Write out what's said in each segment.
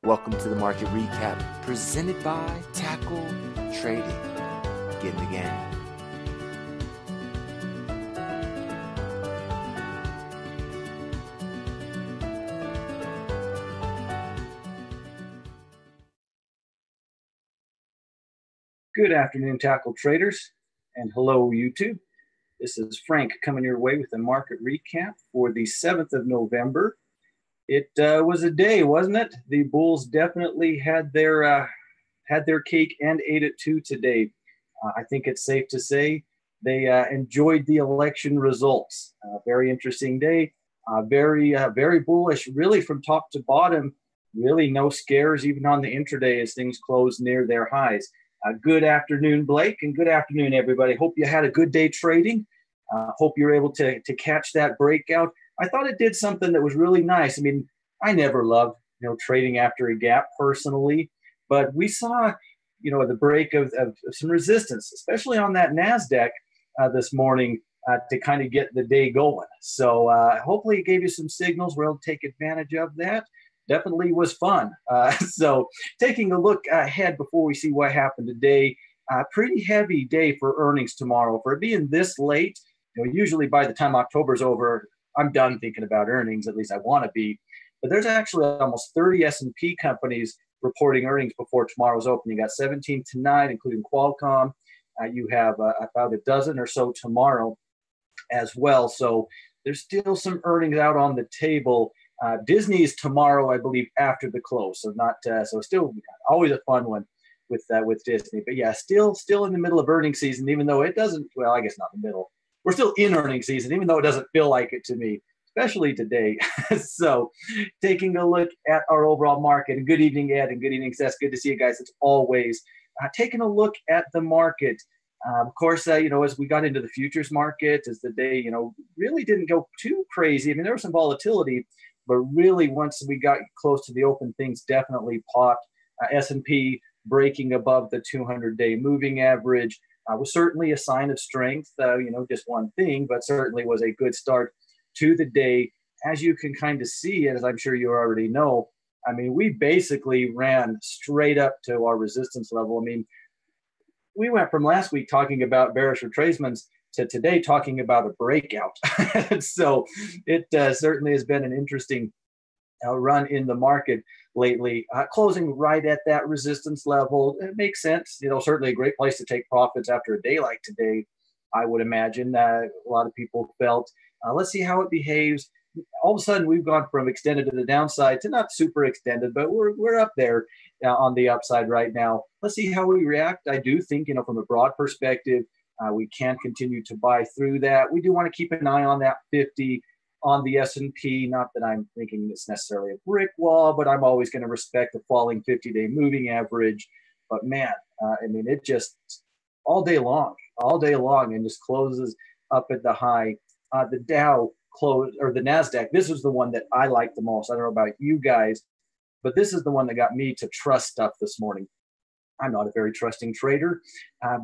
Welcome to the market recap presented by Tackle Trading. Get in the game. Good afternoon, Tackle Traders, and hello, YouTube. This is Frank coming your way with the market recap for the 7th of November. It was a day, wasn't it? The Bulls definitely had their cake and ate it too today. I think it's safe to say they enjoyed the election results. Very interesting day. Very bullish, really from top to bottom. Really no scares even on the intraday as things closed near their highs. Good afternoon, Blake, and good afternoon, everybody. Hope you had a good day trading. Hope you're able to catch that breakout. I thought it did something that was really nice. I mean, I never loved, trading after a gap personally, but we saw, the break of some resistance, especially on that NASDAQ this morning to kind of get the day going. So hopefully it gave you some signals. We're able to take advantage of that. Definitely was fun. So taking a look ahead before we see what happened today, pretty heavy day for earnings tomorrow. For it being this late, usually by the time October's over, I'm done thinking about earnings, at least I want to be. But there's actually almost 30 S&P companies reporting earnings before tomorrow's open. You got 17 tonight, including Qualcomm. You have about a dozen or so tomorrow as well. So there's still some earnings out on the table. Disney is tomorrow, I believe, after the close. So still always a fun one with Disney. But yeah, still in the middle of earnings season, even though it doesn't. Well, I guess not in the middle. We're still in earnings season, even though it doesn't feel like it to me, especially today. So taking a look at our overall market. And good evening, Ed, and good evening, Seth. Good to see you guys as always. Taking a look at the market. Of course, as we got into the futures market, as the day, really didn't go too crazy. I mean, there was some volatility, but really once we got close to the open, things definitely popped. S&P breaking above the 200-day moving average. Was certainly a sign of strength, just one thing, but certainly was a good start to the day. As you can kind of see, as I'm sure you already know, I mean, we basically ran straight up to our resistance level. I mean, we went from last week talking about bearish retracements to today talking about a breakout. So it certainly has been an interesting run in the market lately, closing right at that resistance level. It makes sense. Certainly a great place to take profits after a day like today, I would imagine. A lot of people felt, let's see how it behaves. All of a sudden, we've gone from extended to the downside to not super extended, but we're up there on the upside right now. Let's see how we react. I do think, from a broad perspective, we can continue to buy through that. We do want to keep an eye on that 50 on the S&P. Not that I'm thinking it's necessarily a brick wall, but I'm always going to respect the falling 50-day moving average. But man, it just all day long and just closes up at the high. The Dow closed, or the NASDAQ, this is the one that I like the most. I don't know about you guys, but this is the one that got me to trust stuff this morning. I'm not a very trusting trader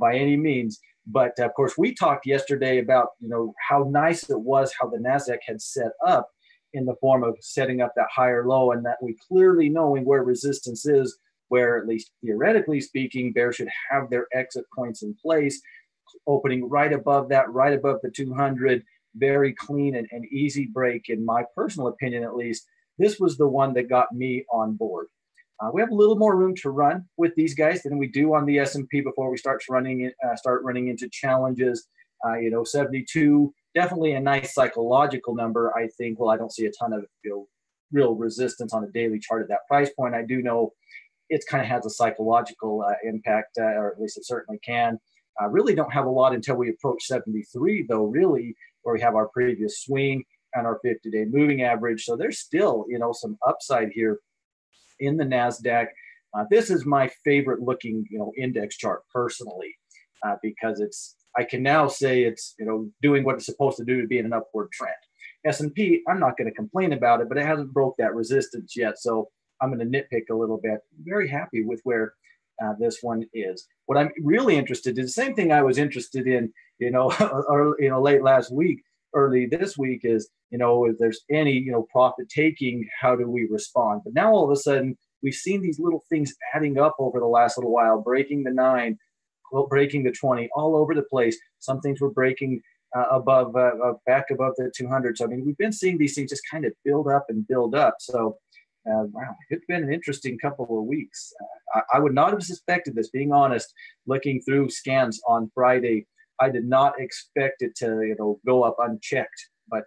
by any means. But of course, we talked yesterday about, how nice it was how the NASDAQ had set up in the form of setting up that higher low, and that we clearly knowing where resistance is, where at least theoretically speaking, bears should have their exit points in place, opening right above that, right above the 200, very clean and easy break, in my personal opinion at least. This was the one that got me on board. We have a little more room to run with these guys than we do on the S&P before we start running into challenges. 72, definitely a nice psychological number, I think. Well, I don't see a ton of real resistance on a daily chart at that price point. I do know it kind of has a psychological impact, or at least it certainly can. Really don't have a lot until we approach 73, though, really, where we have our previous swing and our 50-day moving average. So there's still, some upside here in the NASDAQ. This is my favorite looking, index chart personally, because I can now say it's, doing what it's supposed to do to be in an upward trend. S&P, I'm not going to complain about it, but it hasn't broke that resistance yet. So I'm going to nitpick a little bit. Very happy with where this one is. What I'm really interested in, the same thing I was interested in, late last week, early this week, is, if there's any, profit taking, how do we respond? But now all of a sudden, we've seen these little things adding up over the last little while, breaking the 9, breaking the 20, all over the place. Some things were breaking back above the 200. So, I mean, we've been seeing these things just kind of build up and build up. So, wow, it's been an interesting couple of weeks. I would not have suspected this, being honest, looking through scans on Friday. I did not expect it to, go up unchecked, but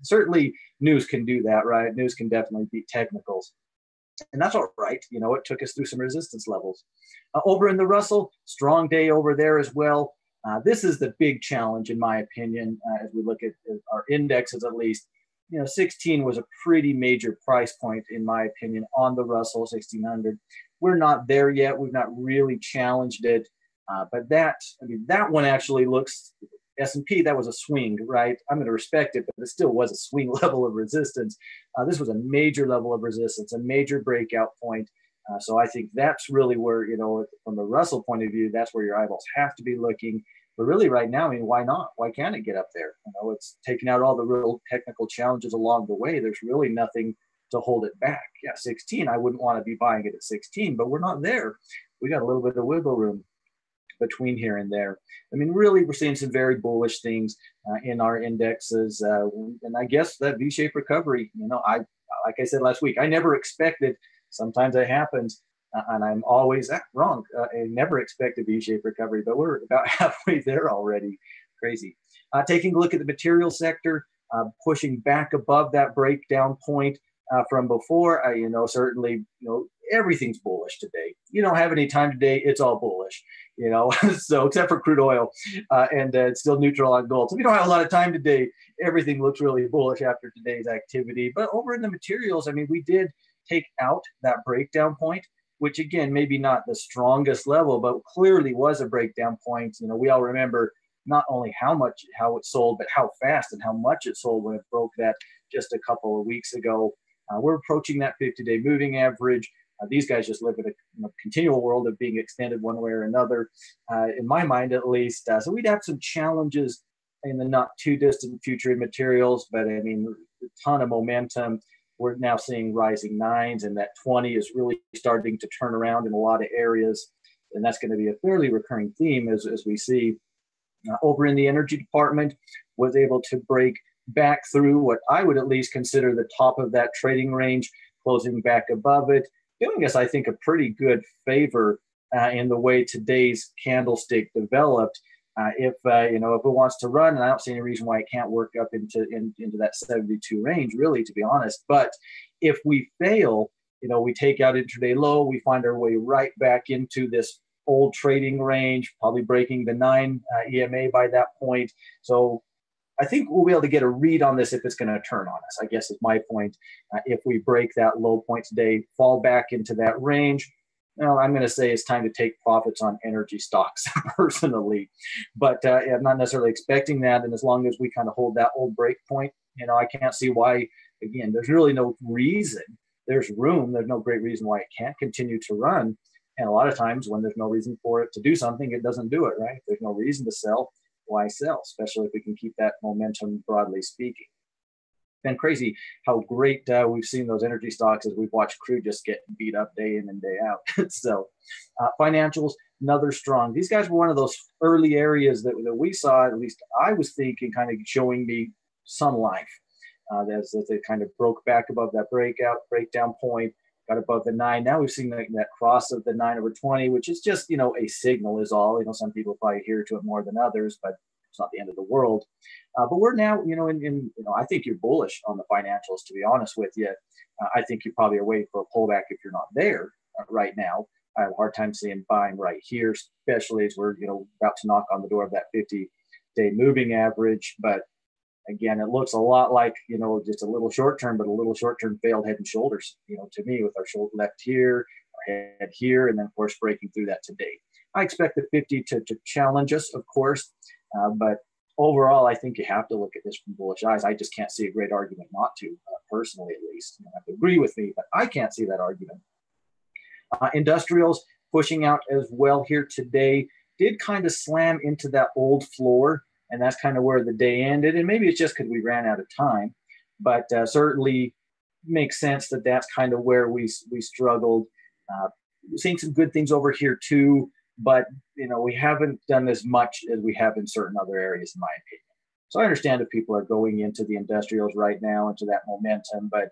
certainly news can do that, right? News can definitely beat technicals. And that's all right. It took us through some resistance levels. Over in the Russell, strong day over there as well. This is the big challenge, in my opinion, as we look at our indexes, at least. 16 was a pretty major price point, in my opinion, on the Russell 1600. We're not there yet. We've not really challenged it. But that one actually looks, S&P, that was a swing, right? I'm going to respect it, but it still was a swing level of resistance. This was a major level of resistance, a major breakout point. So I think that's really where, from the Russell point of view, that's where your eyeballs have to be looking. But really right now, I mean, why not? Why can't it get up there? It's taking out all the real technical challenges along the way. There's really nothing to hold it back. Yeah, 16, I wouldn't want to be buying it at 16, but we're not there. We got a little bit of wiggle room between here and there. I mean, really, we're seeing some very bullish things in our indexes. And I guess that V-shaped recovery, like I said last week, I never expected, sometimes it happens, and I'm always wrong. I never expect a V-shaped recovery, but we're about halfway there already. Crazy. Taking a look at the material sector, pushing back above that breakdown point from before. Certainly, everything's bullish today. You don't have any time today, it's all bullish. So except for crude oil, and it's still neutral on gold. So we don't have a lot of time today. Everything looks really bullish after today's activity. But over in the materials, I mean, we did take out that breakdown point, which again, maybe not the strongest level, but clearly was a breakdown point. We all remember not only how it sold, but how fast and how much it sold when it broke that just a couple of weeks ago. We're approaching that 50-day moving average. These guys just live in a continual world of being extended one way or another, in my mind at least. So we'd have some challenges in the not too distant future in materials, but I mean, a ton of momentum. We're now seeing rising 9s, and that 20 is really starting to turn around in a lot of areas. And that's going to be a fairly recurring theme as we see. Over in the energy department, was able to break back through what I would at least consider the top of that trading range, closing back above it, doing us, I think, a pretty good favor in the way today's candlestick developed. If it wants to run, and I don't see any reason why it can't work up into that 72 range, really, to be honest. But if we fail, we take out intraday low, we find our way right back into this old trading range, probably breaking the 9 EMA by that point. So I think we'll be able to get a read on this if it's going to turn on us, I guess is my point. If we break that low point today, fall back into that range, I'm going to say it's time to take profits on energy stocks personally. But I'm not necessarily expecting that. And as long as we kind of hold that old break point, I can't see why, again, there's really no reason. There's room. There's no great reason why it can't continue to run. And a lot of times when there's no reason for it to do something, it doesn't do it, right? If there's no reason to sell, why sell, especially if we can keep that momentum, broadly speaking. Been crazy how great we've seen those energy stocks as we've watched crude just get beat up day in and day out. So financials, another strong. These guys were one of those early areas that we saw, at least I was thinking, kind of showing me some life. As they kind of broke back above that breakdown point, got above the 9. Now we've seen that cross of the 9/20, which is just, a signal is all. Some people probably adhere to it more than others, but it's not the end of the world. But we're now, I think you're bullish on the financials, to be honest with you. I think you probably are waiting for a pullback if you're not there right now. I have a hard time seeing buying right here, especially as we're, about to knock on the door of that 50-day moving average. But again, it looks a lot like, just a little short-term, but a little short-term failed head and shoulders, to me, with our shoulder left here, our head here, and then, of course, breaking through that today. I expect the 50 to challenge us, of course, but overall, I think you have to look at this from bullish eyes. I just can't see a great argument not to, personally at least. You don't have to agree with me, but I can't see that argument. Industrials pushing out as well here today, did kind of slam into that old floor, and that's kind of where the day ended. And maybe it's just because we ran out of time, but certainly makes sense that that's kind of where we struggled. We've seen some good things over here too, but we haven't done as much as we have in certain other areas, in my opinion. So I understand if people are going into the industrials right now, into that momentum, but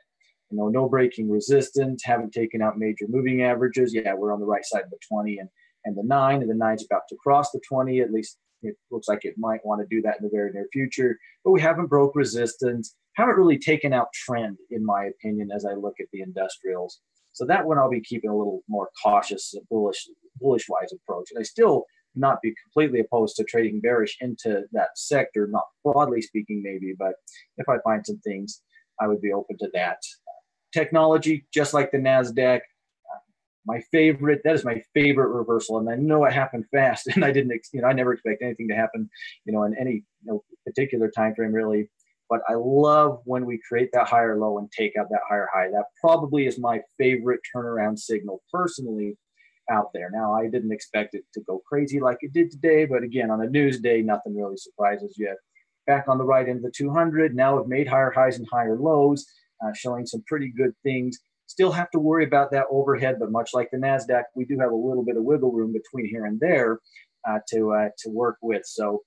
no breaking resistance, haven't taken out major moving averages. Yeah, we're on the right side of the 20 and the 9, and the 9's about to cross the 20. At least it looks like it might want to do that in the very near future, but we haven't broke resistance, haven't really taken out trend, in my opinion, as I look at the industrials. So that one I'll be keeping a little more cautious, bullish-wise approach. And I still not be completely opposed to trading bearish into that sector, not broadly speaking maybe, but if I find some things, I would be open to that. Technology, just like the NASDAQ, that is my favorite reversal. And I know it happened fast, and I never expect anything to happen, in any particular time frame really. But I love when we create that higher low and take out that higher high. That probably is my favorite turnaround signal personally out there. Now, I didn't expect it to go crazy like it did today, but again, on a news day, nothing really surprises you. Back on the right end of the 200, now have made higher highs and higher lows, showing some pretty good things. Still have to worry about that overhead, but much like the NASDAQ, we do have a little bit of wiggle room between here and there to work with. So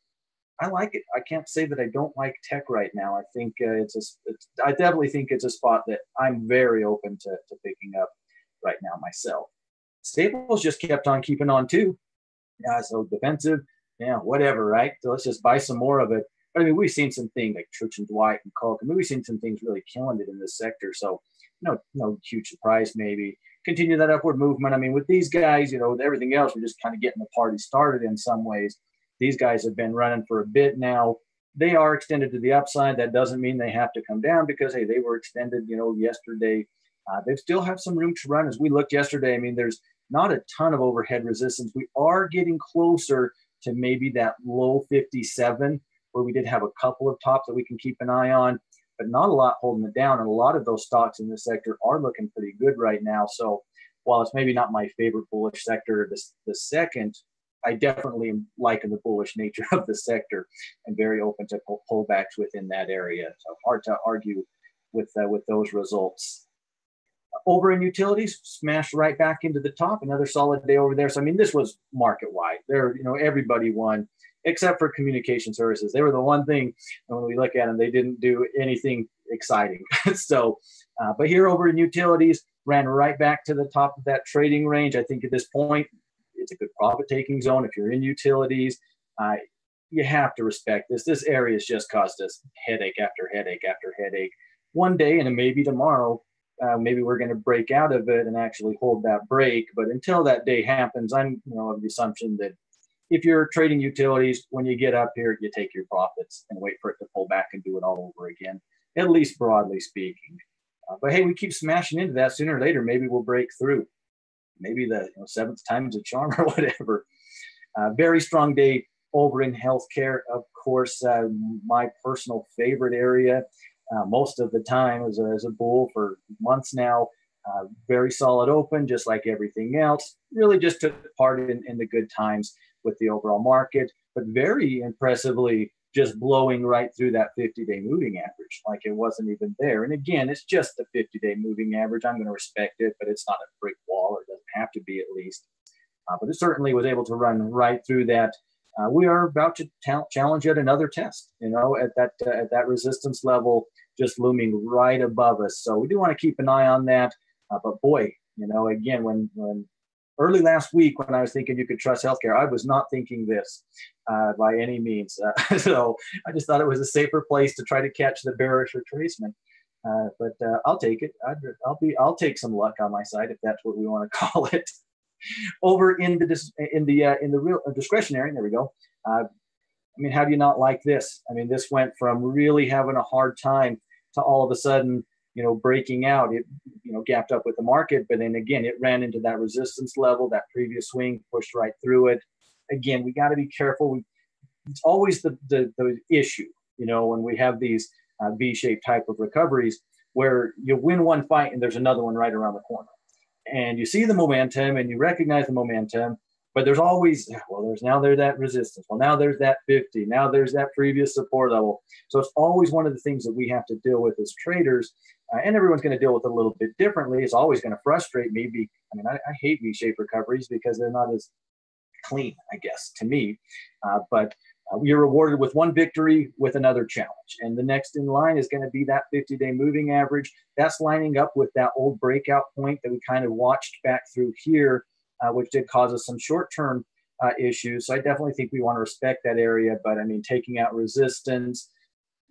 I like it. I can't say that I don't like tech right now. I think I definitely think it's a spot that I'm very open to picking up right now myself. Staples just kept on keeping on too. Yeah, so defensive, whatever, right? So let's just buy some more of it. But I mean, we've seen some things like Church and Dwight and Koch. I mean, we've seen some things really killing it in this sector. So no huge surprise maybe. Continue that upward movement. I mean, with these guys, with everything else, we're just kind of getting the party started in some ways. These guys have been running for a bit now. They are extended to the upside. That doesn't mean they have to come down because, hey, they were extended, yesterday. They still have some room to run. As we looked yesterday, I mean, there's not a ton of overhead resistance. We are getting closer to maybe that low 57, where we did have a couple of tops that we can keep an eye on, but not a lot holding it down. And a lot of those stocks in this sector are looking pretty good right now. So while it's maybe not my favorite bullish sector, the second, I definitely am liking the bullish nature of the sector and very open to pullbacks within that area. So hard to argue with those results. Over in utilities, smashed right back into the top. Another solid day over there. So I mean, this was market wide. There, everybody won except for communication services. They were the one thing when we look at them, they didn't do anything exciting. So, but here over in utilities, ran right back to the top of that trading range. I think at this point, it's a good profit-taking zone. If you're in utilities, you have to respect this. This area has just caused us headache after headache after headache. One day, and maybe tomorrow, maybe we're going to break out of it and actually hold that break. But until that day happens, I'm of the assumption that if you're trading utilities, when you get up here, you take your profits and wait for it to pull back and do it all over again, at least broadly speaking. But hey, we keep smashing into that. Sooner or later, maybe we'll break through. Maybe the seventh time's a charm or whatever. Very strong day over in healthcare. Of course, my personal favorite area. Most of the time as a bull for months now. Very solid open, just like everything else. Really just took part in the good times with the overall market, but very impressively just blowing right through that 50-day moving average like it wasn't even there. And again, it's just the 50-day moving average. I'm going to respect it, but it's not a brick wall. It doesn't have to be, at least. But it certainly was able to run right through that. We are about to challenge yet another test, at that resistance level just looming right above us. So we do want to keep an eye on that. But boy, again, when early last week when I was thinking you could trust healthcare, I was not thinking this by any means. So I just thought it was a safer place to try to catch the bearish retracement. But I'll take it. I'll take some luck on my side if that's what we want to call it. Over in the real discretionary, there we go. I mean, how do you not like this? I mean, this went from really having a hard time to all of a sudden, breaking out. It, gapped up with the market, but then again, it ran into that resistance level, that previous swing, pushed right through it. Again, we got to be careful. It's always the issue, when we have these V-shaped type of recoveries where you win one fight and there's another one right around the corner. And you see the momentum and you recognize the momentum, But there's always, well, there's that resistance. Well, now there's that 50. Now there's that previous support level. So it's always one of the things that we have to deal with as traders. And everyone's going to deal with it a little bit differently. It's always going to frustrate me. I hate V-shaped recoveries because they're not as clean, I guess, to me. But you're rewarded with one victory with another challenge. And the next in line is going to be that 50-day moving average. That's lining up with that old breakout point that we kind of watched back through here, which did cause us some short-term issues. So I definitely think we want to respect that area. But I mean, taking out resistance,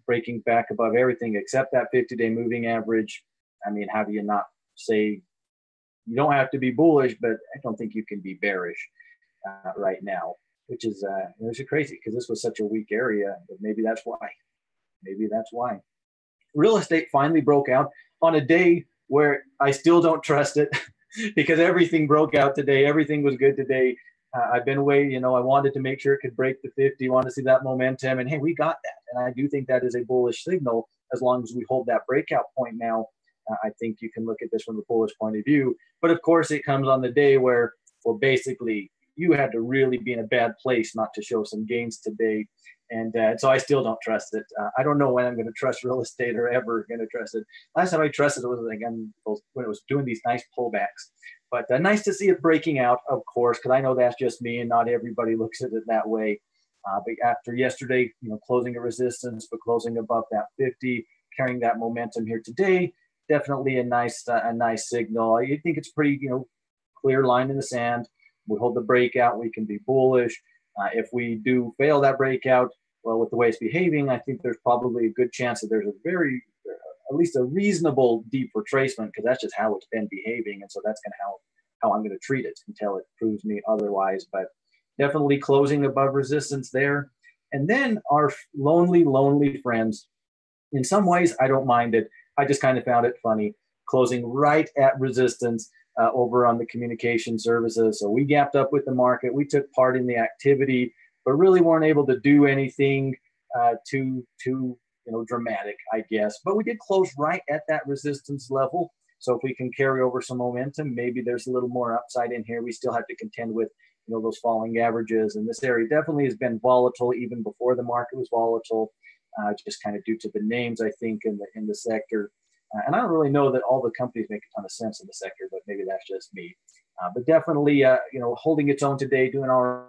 breaking back above everything except that 50-day moving average. I mean, how do you not say, you don't have to be bullish, but I don't think you can be bearish right now, which is crazy because this was such a weak area, but maybe that's why. Maybe that's why. Real estate finally broke out on a day where I still don't trust it because everything broke out today. Everything was good today. I've been away, I wanted to make sure it could break the 50, want to see that momentum. And hey, we got that. And I do think that is a bullish signal as long as we hold that breakout point now. I think you can look at this from a bullish point of view. But of course, it comes on the day where, well, basically, you had to really be in a bad place not to show some gains today. And so I still don't trust it. I don't know when I'm going to trust real estate or ever going to trust it. Last time I trusted it was again when it was doing these nice pullbacks. But nice to see it breaking out, of course, because I know that's just me and not everybody looks at it that way. But after yesterday, closing a resistance, but closing above that 50, carrying that momentum here today, definitely a nice signal. I think it's pretty, clear line in the sand. We hold the breakout, we can be bullish. If we do fail that breakout, well, with the way it's behaving, I think there's probably a good chance that there's at least a reasonable deep retracement because that's just how it's been behaving. And so that's kind of how I'm going to treat it until it proves me otherwise. But definitely closing above resistance there. And then our lonely friends, in some ways, I don't mind it. I just kind of found it funny, closing right at resistance over on the communication services. So we gapped up with the market. We took part in the activity, but really weren't able to do anything too dramatic, I guess. But we did close right at that resistance level. So if we can carry over some momentum, maybe there's a little more upside in here. We still have to contend with those falling averages. And this area definitely has been volatile even before the market was volatile, just kind of due to the names, I think, in the sector. And I don't really know that all the companies make a ton of sense in the sector, but maybe that's just me. But definitely, holding its own today, doing all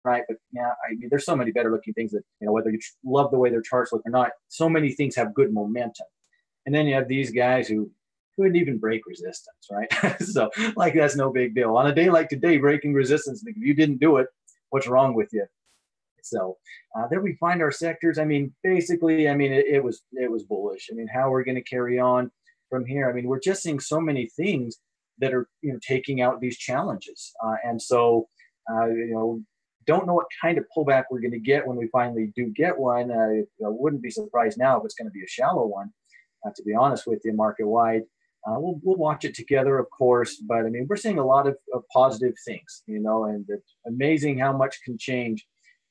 right. But yeah, I mean, there's so many better looking things that, whether you love the way their charts look or not, so many things have good momentum. And then you have these guys who couldn't even break resistance, right? So like, that's no big deal. On a day like today, breaking resistance, if you didn't do it, what's wrong with you? So there we find our sectors. I mean, basically, it was bullish. I mean, how we're going to carry on from here? I mean, we're just seeing so many things that are, taking out these challenges. And so, don't know what kind of pullback we're going to get when we finally do get one. I wouldn't be surprised now if it's going to be a shallow one, to be honest with you, market wide. We'll watch it together, of course. But I mean, we're seeing a lot of positive things, and it's amazing how much can change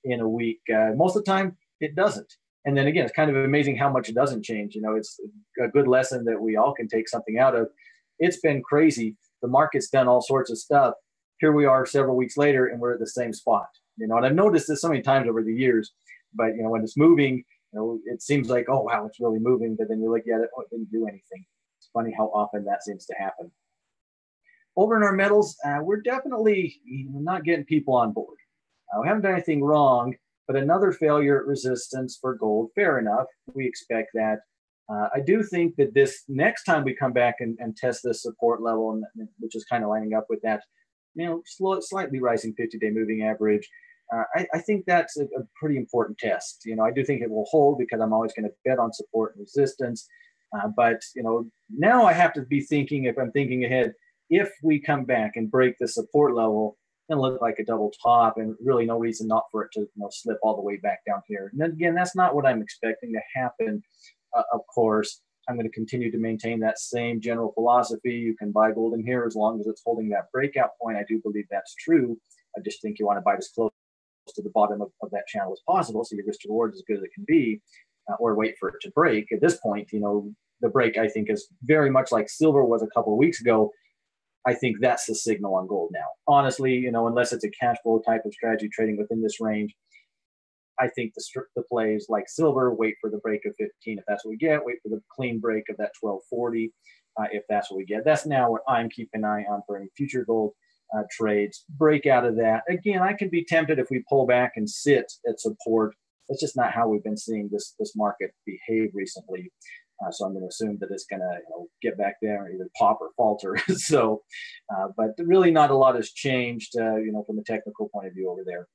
in a week. Most of the time it doesn't. And then again, it's kind of amazing how much it doesn't change. It's a good lesson that we all can take something out of. It's been crazy. The market's done all sorts of stuff. Here we are several weeks later and we're at the same spot. And I've noticed this so many times over the years, but when it's moving, it seems like, oh wow, it's really moving. But then you look at it, oh, it didn't do anything. It's funny how often that seems to happen. Over in our metals, we're definitely not getting people on board. We haven't done anything wrong, but another failure at resistance for gold. Fair enough. We expect that. I do think that this next time we come back and test this support level, which is kind of lining up with that, slightly rising 50-day moving average, I think that's a pretty important test. I do think it will hold because I'm always going to bet on support and resistance. But now I have to be thinking, if I'm thinking ahead, if we come back and break the support level, and look like a double top, and really no reason not for it to slip all the way back down here. And then again, that's not what I'm expecting to happen. Of course, I'm going to continue to maintain that same general philosophy. You can buy gold in here as long as it's holding that breakout point. I do believe that's true. I just think you want to buy as close to the bottom of that channel as possible, so your risk to reward is as good as it can be, or wait for it to break. At this point, the break, I think, is very much like silver was a couple of weeks ago. I think that's the signal on gold now. Honestly, unless it's a cash flow type of strategy trading within this range, I think the plays like silver, wait for the break of 15 if that's what we get, wait for the clean break of that 1240 if that's what we get. That's now what I'm keeping an eye on for any future gold trades. Break out of that. Again, I can be tempted if we pull back and sit at support. That's just not how we've been seeing this market behave recently. So I'm going to assume that it's going to get back there and either pop or falter. So, but really not a lot has changed, from the technical point of view over there.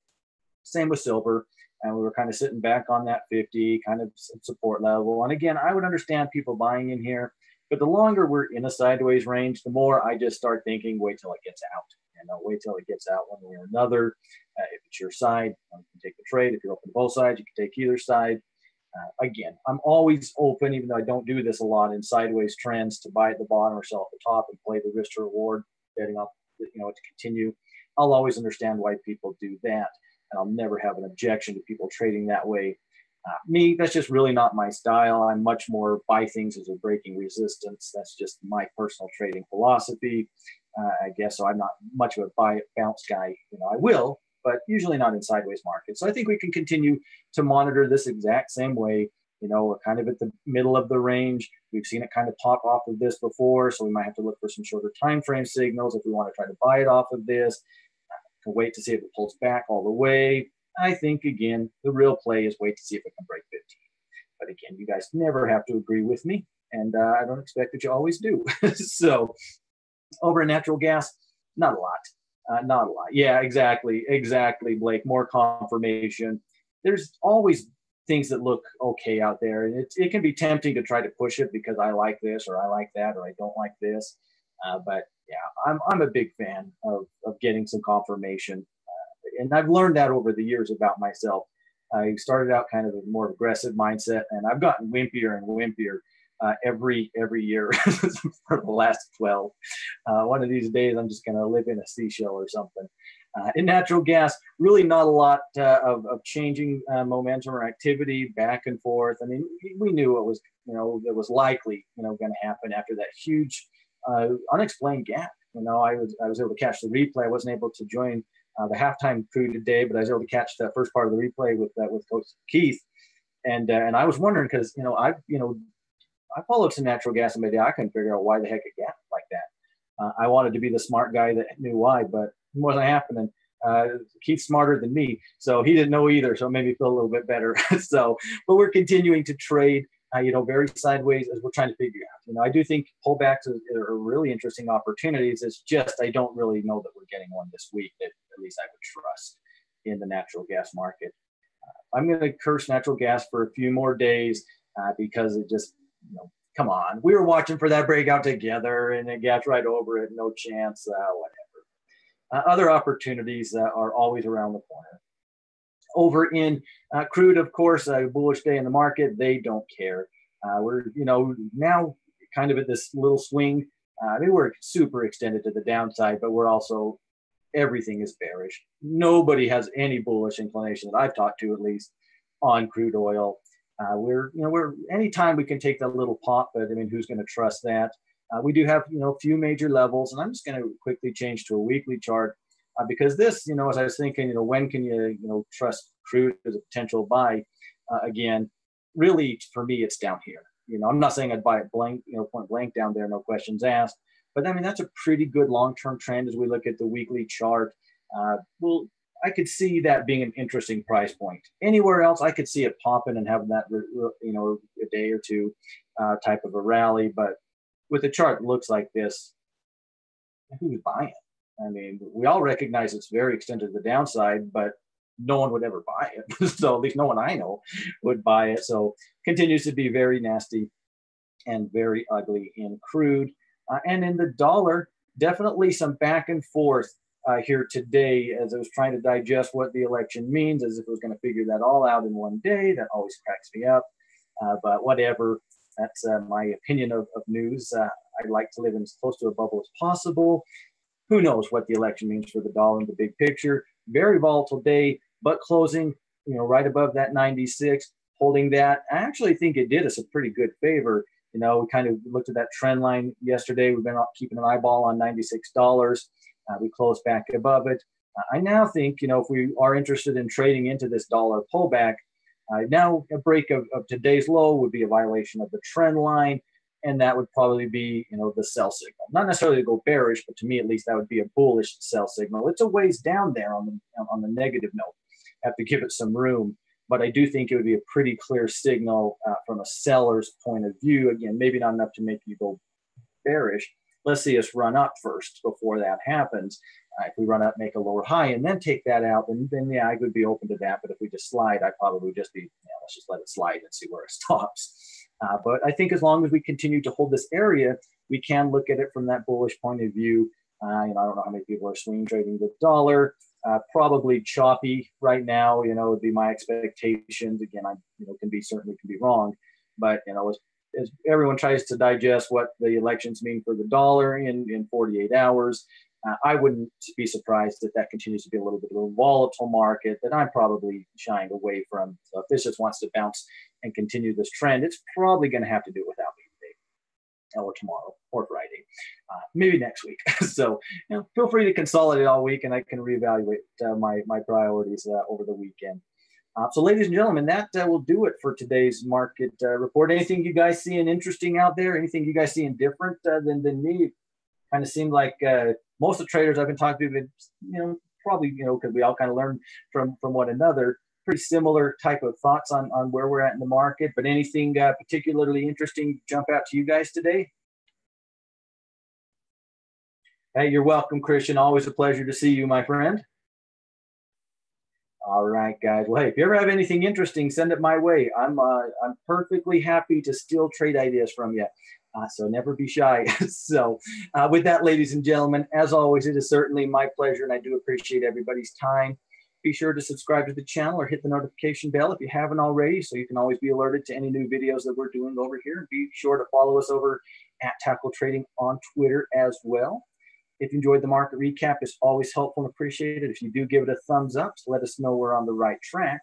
Same with silver. And we were kind of sitting back on that 50 kind of support level. And again, I would understand people buying in here, but the longer we're in a sideways range, the more I just start thinking, wait till it gets out. Wait till it gets out one way or another. If it's your side, you can take the trade. If you're open to both sides, you can take either side. Again, I'm always open, even though I don't do this a lot in sideways trends, to buy at the bottom or sell at the top and play the risk to reward, betting off, to continue. I'll always understand why people do that. And I'll never have an objection to people trading that way. Me, that's just really not my style. I'm much more buy things as a breaking resistance. That's just my personal trading philosophy, I guess. So I'm not much of a buy bounce guy. I will, but usually not in sideways markets. So I think we can continue to monitor this exact same way. We're kind of at the middle of the range. We've seen it kind of pop off of this before, so we might have to look for some shorter time frame signals if we want to try to buy it off of this. Wait to see if it pulls back all the way. I think, again, the real play is wait to see if it can break 15. But again, you guys never have to agree with me, and I don't expect that you always do. So over in natural gas, not a lot. Not a lot. Yeah, exactly, Blake. More confirmation. There's always things that look okay out there, and it can be tempting to try to push it because I like this or I like that or I don't like this. But yeah, I'm a big fan of getting some confirmation, and I've learned that over the years about myself. I started out kind of a more aggressive mindset, and I've gotten wimpier and wimpier every year for the last 12. One of these days, I'm just going to live in a seashell or something. In natural gas, really not a lot of changing momentum or activity back and forth. I mean, we knew it was, that was likely, going to happen after that huge unexplained gap. I was able to catch the replay. I wasn't able to join the halftime crew today, but I was able to catch that first part of the replay with Coach Keith, and I was wondering because I followed some natural gas in my day. I couldn't figure out why the heck it gapped like that. I wanted to be the smart guy that knew why, but it wasn't happening. Keith's smarter than me, so he didn't know either. So it made me feel a little bit better. But we're continuing to trade. Very sideways as we're trying to figure out. I do think pullbacks are really interesting opportunities. It's just I don't really know that we're getting one this week that at least I would trust in the natural gas market. I'm going to curse natural gas for a few more days because it just, come on. We were watching for that breakout together and it gapped right over it. No chance, whatever. Other opportunities are always around the corner. Over in crude, of course, a bullish day in the market. They don't care. We're, now kind of at this little swing. We're super extended to the downside, but we're also, everything is bearish. Nobody has any bullish inclination that I've talked to, at least, on crude oil. We're anytime we can take that little pop, but who's going to trust that? We do have, a few major levels, and I'm just going to quickly change to a weekly chart. Because this, as I was thinking, when can you, trust crude as a potential buy? Again, really, for me, it's down here. I'm not saying I'd buy it blank, point blank down there, no questions asked. But that's a pretty good long-term trend as we look at the weekly chart. I could see that being an interesting price point. Anywhere else, I could see it popping and having that, a day or two type of a rally. But with a chart that looks like this, who's buying it? We all recognize it's very extended to the downside, but no one would ever buy it. So at least no one I know would buy it. So continues to be very nasty and very ugly in crude. And in the dollar, definitely some back and forth here today as I was trying to digest what the election means, as if it was going to figure that all out in one day. That always cracks me up. But whatever, that's my opinion of news. I'd like to live in as close to a bubble as possible. Who knows what the election means for the dollar in the big picture. Very volatile day, but closing, right above that 96, holding that. I actually think it did us a pretty good favor. You know, we kind of looked at that trend line yesterday. We've been keeping an eyeball on $96. We closed back above it. I now think, you know, if we are interested in trading into this dollar pullback, now a break of today's low would be a violation of the trend line. And that would probably be, you know, the sell signal. Not necessarily to go bearish, but to me, at least, that would be a bullish sell signal. It's a ways down there on the negative note. Have to give it some room. But I do think it would be a pretty clear signal from a seller's point of view. Again, maybe not enough to make you go bearish. Let's see us run up first before that happens. If we run up, make a lower high, and then take that out, then yeah, I would be open to that. But if we just slide, I'd probably just be, let's just let it slide and see where it stops. But I think as long as we continue to hold this area, we can look at it from that bullish point of view. I don't know how many people are swing trading the dollar. Probably choppy right now, would be my expectations. Again, I certainly can be wrong, but as everyone tries to digest what the elections mean for the dollar in 48 hours, I wouldn't be surprised if that continues to be a little bit of a volatile market that I'm probably shying away from. So if this just wants to bounce and continue this trend, it's probably going to have to do without me today or tomorrow or Friday, maybe next week. So feel free to consolidate all week, and I can reevaluate my priorities over the weekend. So ladies and gentlemen, that will do it for today's market report. Anything you guys seeing interesting out there? Anything you guys seeing different than me? Kind of seemed like most of the traders I've been talking to, probably, because we all kind of learn from one another, pretty similar type of thoughts on where we're at in the market. But anything particularly interesting jump out to you guys today? Hey, you're welcome, Christian. Always a pleasure to see you, my friend. All right, guys. Well, hey, if you ever have anything interesting, send it my way. I'm perfectly happy to steal trade ideas from you. So never be shy. So with that, ladies and gentlemen, as always, it is certainly my pleasure, and I do appreciate everybody's time. Be sure to subscribe to the channel or hit the notification bell if you haven't already, so you can always be alerted to any new videos that we're doing over here. Be sure to follow us over at Tackle Trading on Twitter as well. If you enjoyed the market recap, it's always helpful and appreciated. If you do, give it a thumbs up to let us know we're on the right track.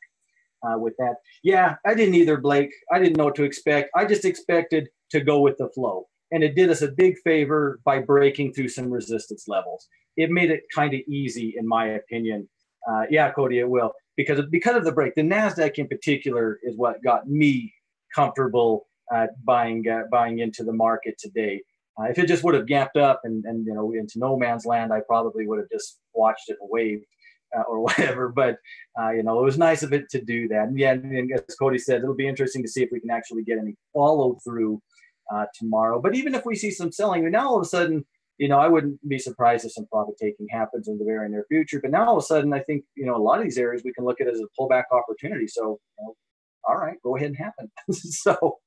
With that, yeah, I didn't either, Blake. I didn't know what to expect. I just expected to go with the flow. And it did us a big favor by breaking through some resistance levels. It made it kind of easy, in my opinion. Yeah, Cody, it will. Because of the break. The NASDAQ in particular is what got me comfortable buying into the market today. If it just would have gapped up and into no man's land, I probably would have just watched it and waved or whatever. But it was nice of it to do that. And yeah, and as Cody said, it'll be interesting to see if we can actually get any follow through tomorrow. But even if we see some selling, now all of a sudden, I wouldn't be surprised if some profit taking happens in the very near future. But now all of a sudden, I think a lot of these areas we can look at as a pullback opportunity. So all right, go ahead and happen. So.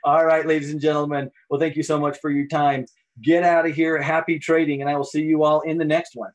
All right, ladies and gentlemen. Well, thank you so much for your time. Get out of here. Happy trading, and I will see you all in the next one.